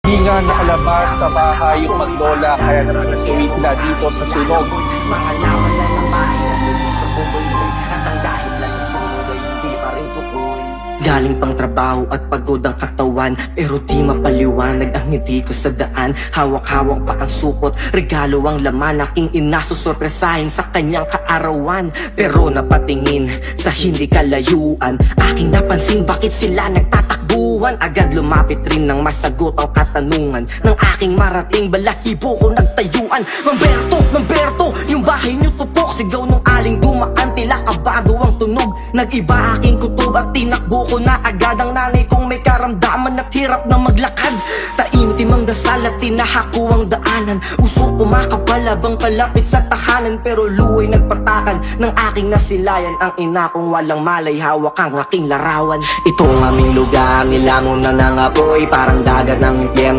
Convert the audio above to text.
Di nga nakalabas sa bahay yung maglola, kaya naman nasuwi sila dito sa sunog. Mga lawan na ng bahay na lulong sa kuboy. At ang dahil lang ng sumuloy, hindi pa rin tukoy. Galing pang trabaho at pagod ang katawan, pero di mapaliwanag ang ngiti ko sa daan. Hawak-hawak pa ang supot, regalo ang laman. Aking ina susorpresahin sa kanyang kaarawan. Pero napatingin sa hindi kalayuan, aking napansin bakit sila nagtatakbuhan. Agad lumapit rin nang masagot ang katanungan ng aking marating, balahibo ko nagtayuan. Mamberto, Mamberto, yung bahay niyo tupok. Sigaw nung aling dumaan, tila kabado ang tunog. Nag-iba aking kutob at tinakbo ko na agad. Ang nanay kong may karamdaman at hirap na maglakad. Taimtim ang dasal at tinahako ang daanan. Usok kumakapal habang palapit sa tahanan, pero luway nagpatakag ng aking nasilayan. Ang ina kong walang malay, hawak ang aking larawan. Ito ang aming lugar, nilamon na ng apoy, parang dagat ng impyerno.